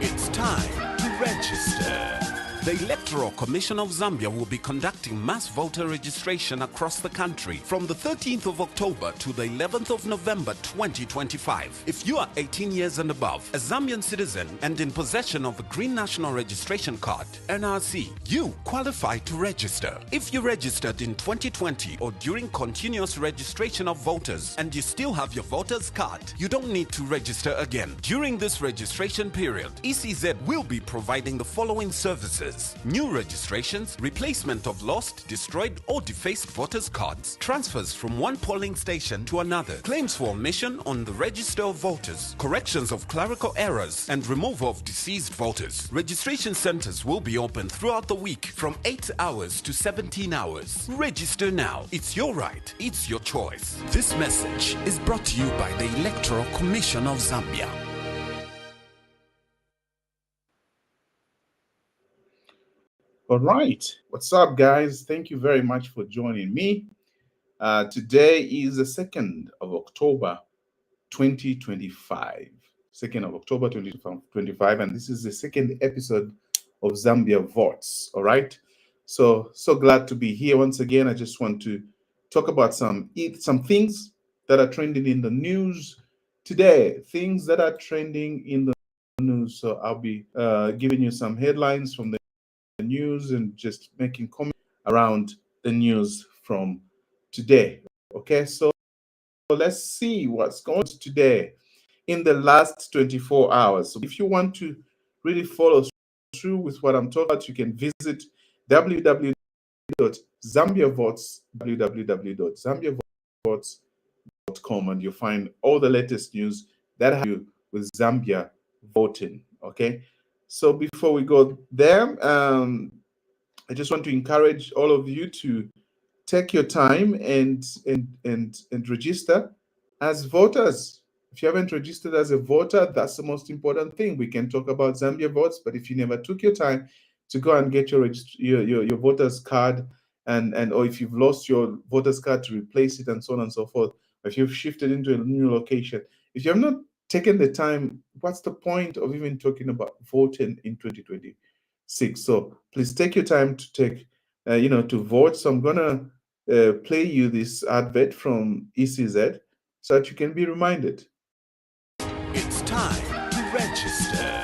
It's time to register. The Electoral Commission of Zambia will be conducting mass voter registration across the country from the 13th of October to the 11th of November 2025. If you are 18 years and above, a Zambian citizen and in possession of a Green National Registration Card, NRC, you qualify to register. If you registered in 2020 or during continuous registration of voters and you still have your voter's card, you don't need to register again. During this registration period, ECZ will be providing the following services: new registrations, replacement of lost, destroyed or defaced voters' cards, transfers from one polling station to another, claims for omission on the register of voters, corrections of clerical errors, and removal of deceased voters. Registration centers will be open throughout the week from 8 hours to 17 hours. Register now. It's your right. It's your choice. This message is brought to you by the Electoral Commission of Zambia. All right. What's up, guys? Thank you very much for joining me. Today is the 2nd of October, 2025. 2nd of October, 2025. And this is the second episode of Zambia Votes. All right. So glad to be here once again. I just want to talk about some things that are trending in the news today. Things that are trending in the news. So I'll be giving you some headlines from the news and just making comments around the news from today. Okay, so let's see what's going on today in the last 24 hours. So if you want to really follow through with what I'm talking about, you can visit www.zambiavotes.com and you'll find all the latest news that have to do with Zambia voting. Okay, so before we go there, I just want to encourage all of you to take your time and register as voters. If you haven't registered as a voter, that's the most important thing. We can talk about Zambia votes, but if you never took your time to go and get your voter's card, or if you've lost your voter's card to replace it and so on and so forth, if you've shifted into a new location, if you have not taken the time, what's the point of even talking about voting in 2026? So please take your time to take, to vote. So I'm gonna play you this advert from ECZ so that you can be reminded. It's time to register.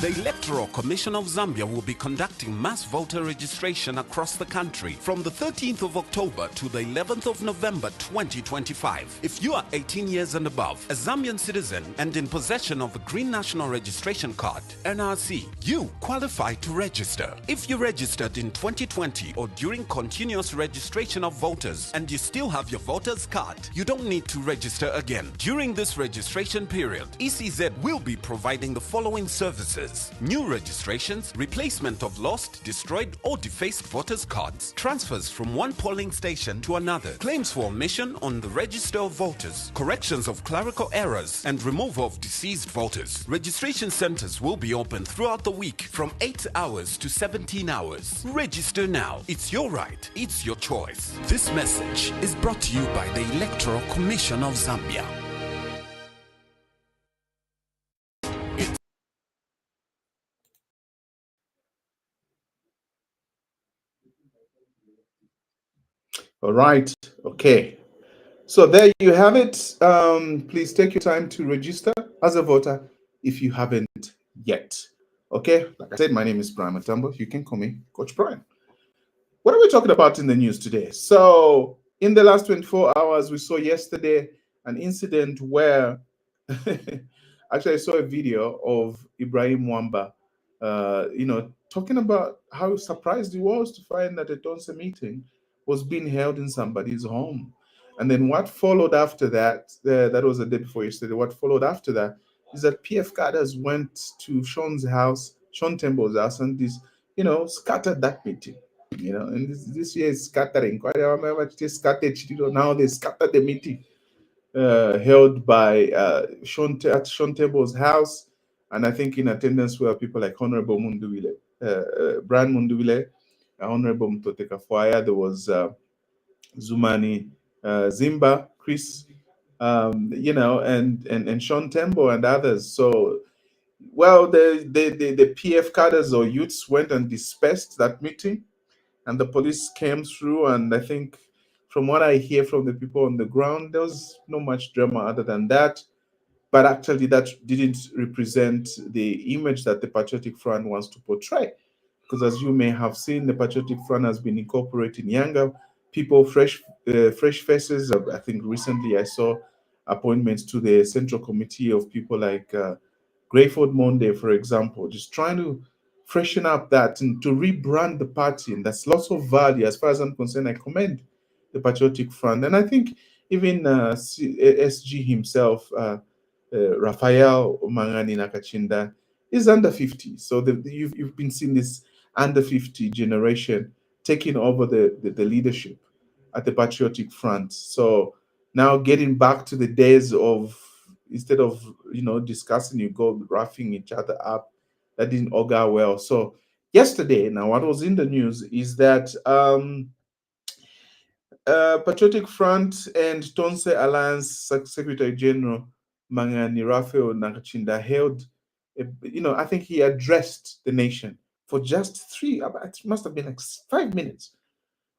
The Electoral Commission of Zambia will be conducting mass voter registration across the country from the 13th of October to the 11th of November 2025. If you are 18 years and above, a Zambian citizen and in possession of a Green National Registration Card, NRC, you qualify to register. If you registered in 2020 or during continuous registration of voters and you still have your voter's card, you don't need to register again. During this registration period, ECZ will be providing the following services: new registrations, replacement of lost, destroyed or defaced voters' cards, transfers from one polling station to another, claims for omission on the register of voters, corrections of clerical errors, and removal of deceased voters. Registration centers will be open throughout the week from 8 hours to 17 hours. Register now. It's your right. It's your choice. This message is brought to you by the Electoral Commission of Zambia. All right. Okay. So there you have it. Please take your time to register as a voter if you haven't yet. Okay. Like I said, my name is Brian Matambo. You can call me Coach Brian. What are we talking about in the news today? So in the last 24 hours, we saw yesterday an incident where actually I saw a video of Ibrahim Mwamba, talking about how surprised he was to find that a Donse meeting was being held in somebody's home. And then what followed after that, that was the day before yesterday, what followed after that is that PF cadres went to Sean's house, Sean Temple's house, and scattered that meeting. And this year is scattering. Now they scattered the meeting held by at Sean Temple's house. And I think in attendance were people like Honorable Munduwile, Brian Munduwile, Honorable Mtote Kafwaya, there was Zumani Zimba, Chris, and Sean Tembo and others. So Well, the PF cadres or youths went and dispersed that meeting, and the police came through. And I think, from what I hear from the people on the ground, there was no much drama other than that. But actually, that didn't represent the image that the Patriotic Front wants to portray. Because as you may have seen, the Patriotic Front has been incorporating younger people, fresh faces. I think recently I saw appointments to the Central Committee of people like Grayford Monday, for example, just trying to freshen up that and to rebrand the party. And that's lots of value. As far as I'm concerned, I commend the Patriotic Front. And I think even SG himself, Raphael Mangani Nakachinda, is under 50. So you've been seeing this under 50 generation taking over the leadership at the Patriotic Front. So now getting back to the days of, instead of discussing, you go roughing each other up. That didn't augur well. So yesterday, now what was in the news is that Patriotic Front and Tonse Alliance Secretary General Mangani Raphael Nakachinda held, I think he addressed the nation for just it must have been like 5 minutes,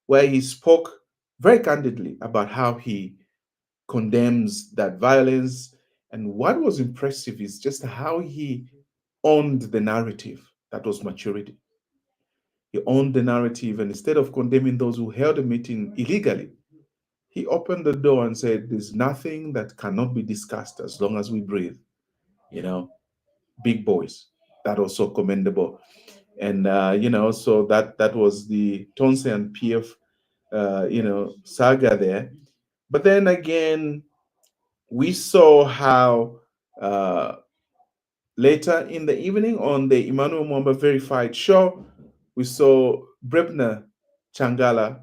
where he spoke very candidly about how he condemns that violence. And what was impressive is just how he owned the narrative. That was maturity. He owned the narrative, and instead of condemning those who held a meeting illegally, he opened the door and said, "There's nothing that cannot be discussed as long as we breathe." You know, big boys. That was so commendable. And so that was the Tonse and PF, saga there. But then again, we saw how later in the evening on the Emmanuel Mwamba Verified show, we saw Brebna Changala,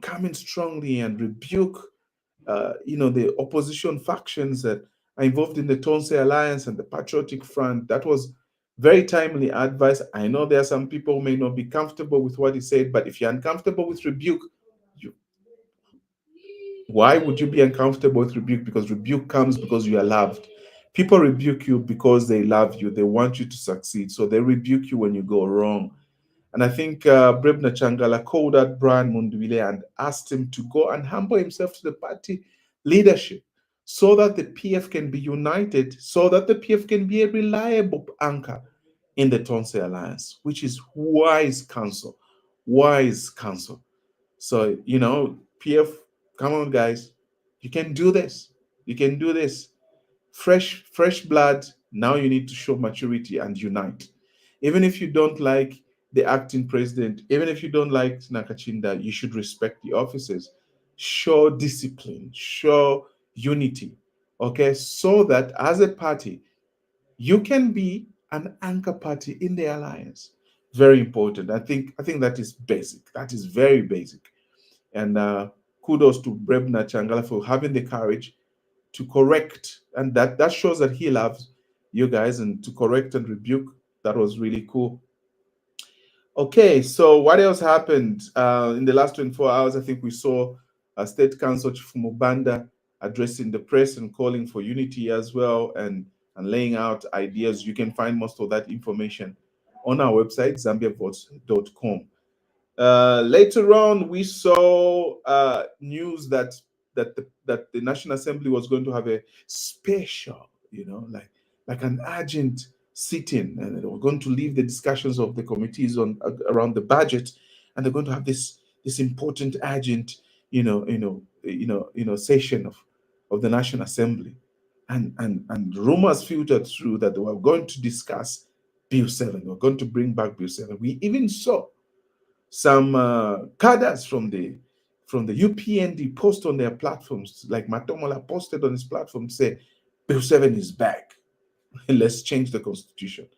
coming strongly and rebuke, the opposition factions that are involved in the Tonse Alliance and the Patriotic Front. That was very timely advice. I know there are some people who may not be comfortable with what he said, but if you're uncomfortable with rebuke, you, why would you be uncomfortable with rebuke? Because rebuke comes because you are loved. People rebuke you because they love you. They want you to succeed. So they rebuke you when you go wrong. And I think Brebna Changala called out Brian Mundwile and asked him to go and humble himself to the party leadership so that the PF can be united, so that the PF can be a reliable anchor in the Tonse Alliance, which is wise counsel. Wise counsel. So, PF, come on, guys. You can do this. You can do this. Fresh blood. Now you need to show maturity and unite. Even if you don't like the acting president, even if you don't like Nakachinda, you should respect the officers. Show discipline, show unity. Okay, so that as a party, you can be an anchor party in the alliance. Very important. I think that is basic. That is very basic. And kudos to Brebna Changala for having the courage to correct, and that shows that he loves you guys, and to correct and rebuke. That was really cool. Okay, so what else happened in the last 24 hours? I think we saw State Council Chifumubanda addressing the press and calling for unity as well, and laying out ideas. You can find most of that information on our website, zambiavotes.com. Later on, we saw news that the National Assembly was going to have a special, like an urgent sitting, and they were going to leave the discussions of the committees on around the budget, and they're going to have this important urgent, session of the National Assembly, and rumors filtered through that they were going to discuss Bill 7. They were going to bring back Bill 7. We even saw some cadres from the UPND post on their platforms, like Matomola posted on his platform, say, Bill 7 is back. Let's change the constitution.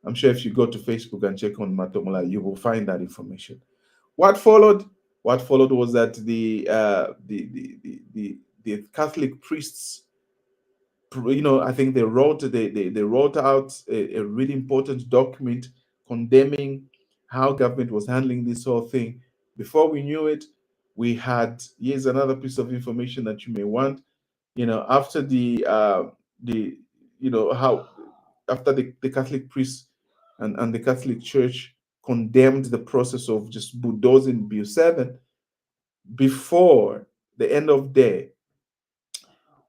I'm sure if you go to Facebook and check on Matomola, you will find that information. What followed? What followed was that the Catholic priests, I think they wrote out a really important document condemning how government was handling this whole thing. Before we knew it, we had, here's another piece of information that you may want. After the how after the Catholic priests and the Catholic Church condemned the process of just bulldozing Bill 7, before the end of day,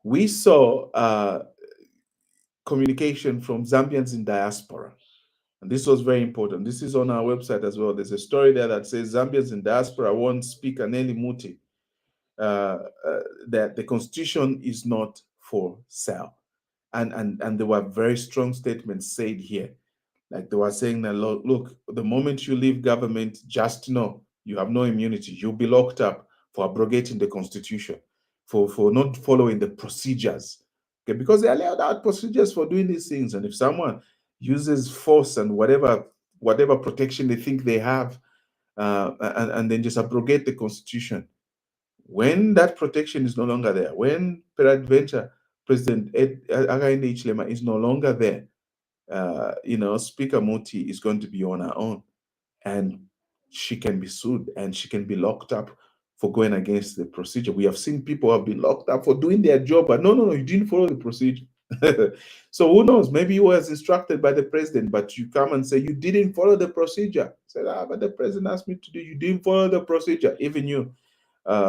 we saw communication from Zambians in diaspora. And this was very important. This is on our website as well. There's a story there that says Zambians in diaspora warned Speaker Nelly Muti that the constitution is not for sale. And there were very strong statements said here. Like they were saying that, look, the moment you leave government, just know you have no immunity. You'll be locked up for abrogating the constitution, for not following the procedures. Okay, because they are laid out procedures for doing these things. And if someone uses force and whatever protection they think they have, and then just abrogate the constitution, when that protection is no longer there, when peradventure President Hakainde Hichilema is no longer there, Speaker Muti is going to be on her own, and she can be sued and she can be locked up for going against the procedure. We have seen people who have been locked up for doing their job, but no, you didn't follow the procedure. So who knows? Maybe you was instructed by the president, but you come and say you didn't follow the procedure. Say, but the president asked me to do. You didn't follow the procedure. Even you,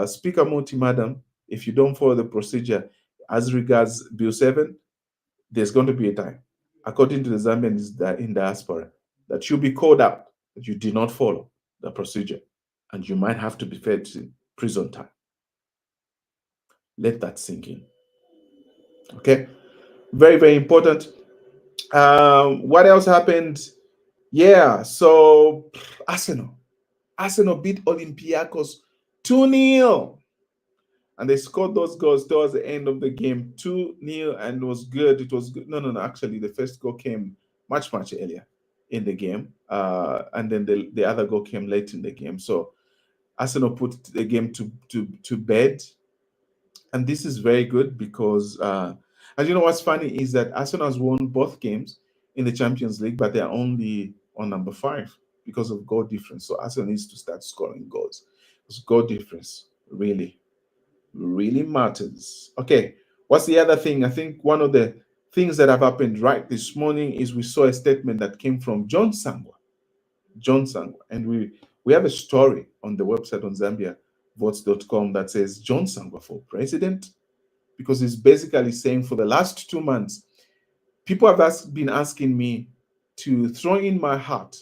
Speaker Muti, madam, if you don't follow the procedure as regards Bill 7, there's going to be a time, according to the Zambians in diaspora, that you'll be called up that you did not follow the procedure, and you might have to be fed to prison time. Let that sink in. Okay, very, very important. What else happened? Yeah, so Arsenal beat Olympiacos 2-0. And they scored those goals towards the end of the game, 2-0, and it was good. It was good. No. Actually, the first goal came much, much earlier in the game. And then the other goal came late in the game. So Arsenal put the game to bed. And this is very good because, and you know what's funny is that Arsenal has won both games in the Champions League, but they're only on number 5 because of goal difference. So Arsenal needs to start scoring goals. Because goal difference really matters. Okay, what's the other thing? I think one of the things that have happened right this morning is we saw a statement that came from John Sangwa, and we have a story on the website on ZambiaVotes.com that says John Sangwa for president, because he's basically saying for the last 2 months, people have been asking me to throw in my heart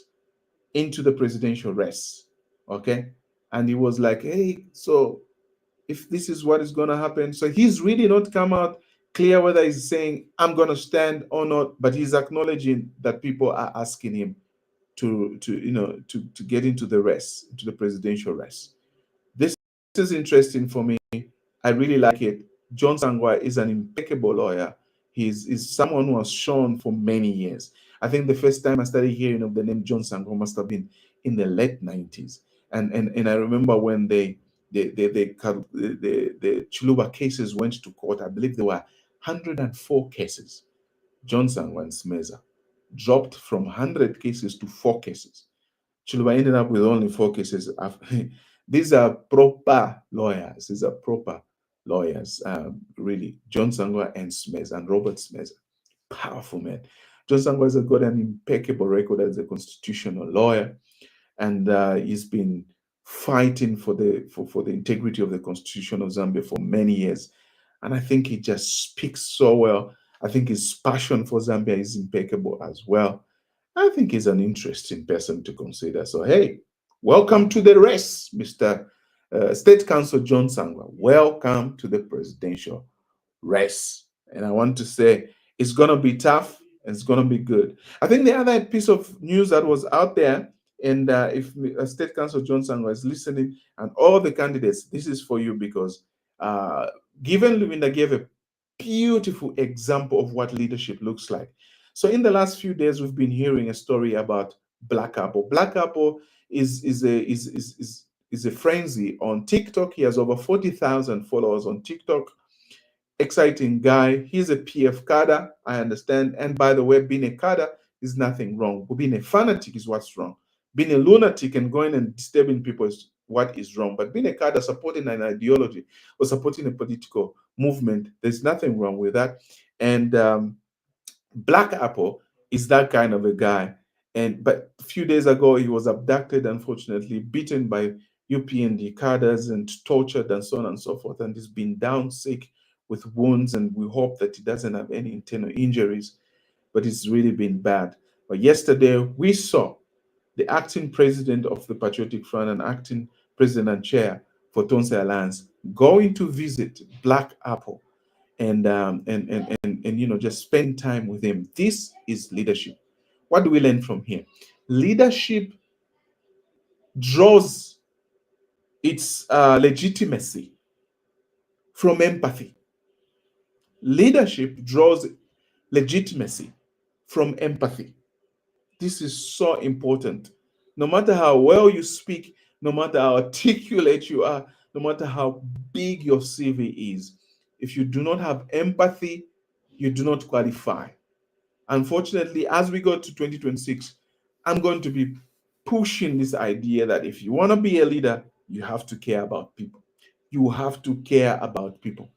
into the presidential race. Okay, and he was like, hey, so if this is what is going to happen. So he's really not come out clear whether he's saying I'm going to stand or not, but he's acknowledging that people are asking him to get into the race, into the presidential race. This is interesting for me. I really like it. John Sangwa is an impeccable lawyer. He's someone who has shown for many years. I think the first time I started hearing of the name John Sangwa must have been in the late 90s. And I remember when the Chiluba cases went to court. I believe there were 104 cases. John Sangwa and Smeza dropped from 100 cases to 4 cases. Chiluba ended up with only 4 cases. These are proper lawyers. Really. John Sangwa and Smeza, and Robert Smeza. Powerful man. John Sangwa has got an impeccable record as a constitutional lawyer, and he's been fighting for the integrity of the Constitution of Zambia for many years. And I think he just speaks so well. I think his passion for Zambia is impeccable as well. I think he's an interesting person to consider. So, hey, welcome to the race, Mr. State Council John Sangwa. Welcome to the presidential race. And I want to say it's going to be tough and it's going to be good. I think the other piece of news that was out there, and if State Council John Sangwa is listening, and all the candidates, this is for you, because given Luminda gave a beautiful example of what leadership looks like. So in the last few days, we've been hearing a story about Black Apple. Black Apple is a frenzy on TikTok. He has over 40,000 followers on TikTok. Exciting guy. He's a PF cadre, I understand. And by the way, being a cadre is nothing wrong. But being a fanatic is what's wrong. Being a lunatic and going and disturbing people is what is wrong. But being a cadre, supporting an ideology or supporting a political movement, there's nothing wrong with that. And Black Apple is that kind of a guy. But a few days ago, he was abducted, unfortunately, beaten by UPND cadres and tortured and so on and so forth. And he's been down sick with wounds, and we hope that he doesn't have any internal injuries, but it's really been bad. But yesterday, we saw the acting president of the Patriotic Front and acting president and chair for Tonse Alliance going to visit Black Apple and just spend time with him. This is leadership. What do we learn from here? Leadership draws its legitimacy from empathy. Leadership draws legitimacy from empathy. This is so important. No matter how well you speak, no matter how articulate you are, no matter how big your CV is, if you do not have empathy, you do not qualify. Unfortunately, as we go to 2026, I'm going to be pushing this idea that if you want to be a leader, you have to care about people. You have to care about people.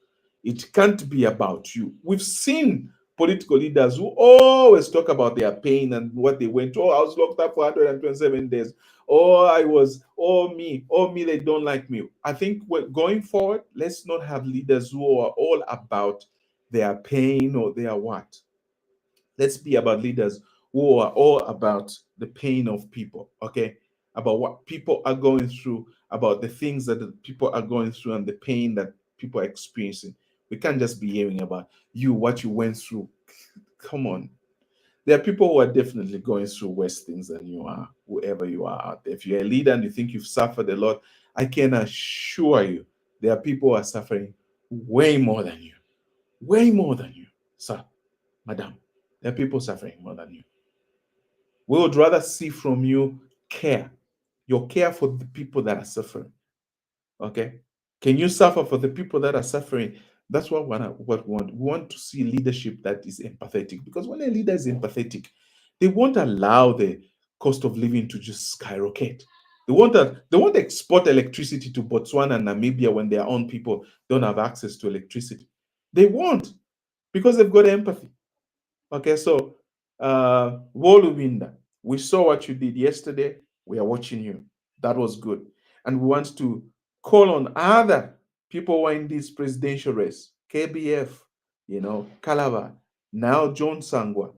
It can't be about you. We've seen political leaders who always talk about their pain and what they went through. Oh, I was locked up for 127 days. Oh, me, they don't like me. I think going forward, let's not have leaders who are all about their pain or their what. Let's be about leaders who are all about the pain of people, okay? About what people are going through, about the things that the people are going through and the pain that people are experiencing. We can't just be hearing about what you went through. Come on. There are people who are definitely going through worse things than you are, whoever you are out there. If you're a leader and you think you've suffered a lot, I can assure you there are people who are suffering way more than you. Way more than you, sir, madam. There are people suffering more than you. We would rather see from you care, your care for the people that are suffering. Okay? Can you suffer for the people that are suffering? That's what we want. We want to see leadership that is empathetic. Because when a leader is empathetic, they won't allow the cost of living to just skyrocket. They won't export electricity to Botswana and Namibia when their own people don't have access to electricity. They won't, because they've got empathy. Okay, so Wolubinda, we saw what you did yesterday. We are watching you. That was good. And we want to call on other people who are in this presidential race. KBF, Calabar, now John Sangwa,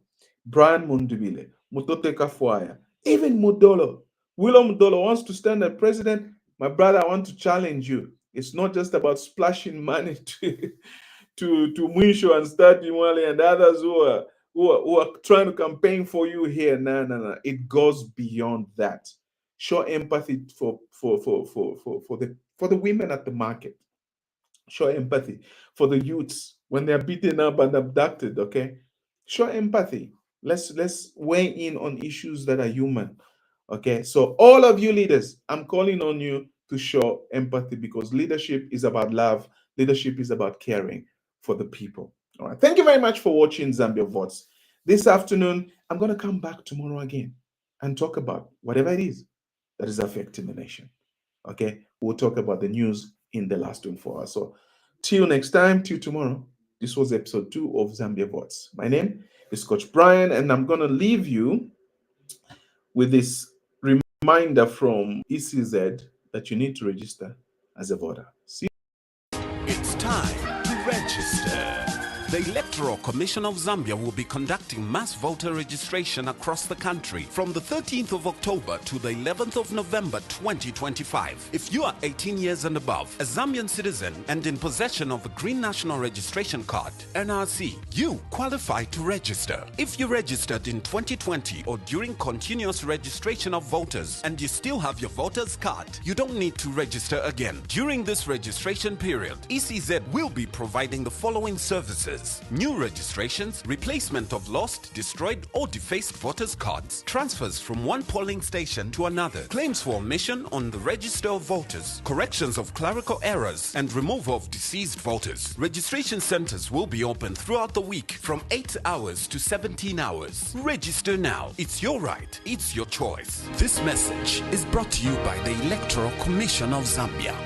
Brian Mundubile, Mutote Kafuaya, even Mudolo. William Mudolo wants to stand as president. My brother, I want to challenge you. It's not just about splashing money to Mwisho and Start Imwale and others who are trying to campaign for you here. No. It goes beyond that. Show empathy for the women at the market. Show empathy for the youths when they're beaten up and abducted. Okay, show empathy. Let's weigh in on issues that are human. Okay, so all of you leaders, I'm calling on you to show empathy, because leadership is about love. Leadership is about caring for the people. All right. Thank you very much for watching Zambia Votes. This afternoon, I'm going to come back tomorrow again and talk about whatever it is that is affecting the nation. Okay. We'll talk about the news in the last 24 hours. So till next time, till tomorrow, this was episode 2 of Zambia Votes. My name is Coach Brian, and I'm going to leave you with this reminder from ECZ that you need to register as a voter. See you. It's time to register. The Electoral Commission of Zambia will be conducting mass voter registration across the country from the 13th of October to the 11th of November 2025. If you are 18 years and above, a Zambian citizen and in possession of a Green National Registration Card, NRC, you qualify to register. If you registered in 2020 or during continuous registration of voters and you still have your voter's card, you don't need to register again. During this registration period, ECZ will be providing the following services: new registrations, replacement of lost, destroyed or defaced voters' cards, transfers from one polling station to another, claims for omission on the register of voters, corrections of clerical errors, and removal of deceased voters. Registration centers will be open throughout the week from 8 hours to 17 hours. Register now. It's your right. It's your choice. This message is brought to you by the Electoral Commission of Zambia.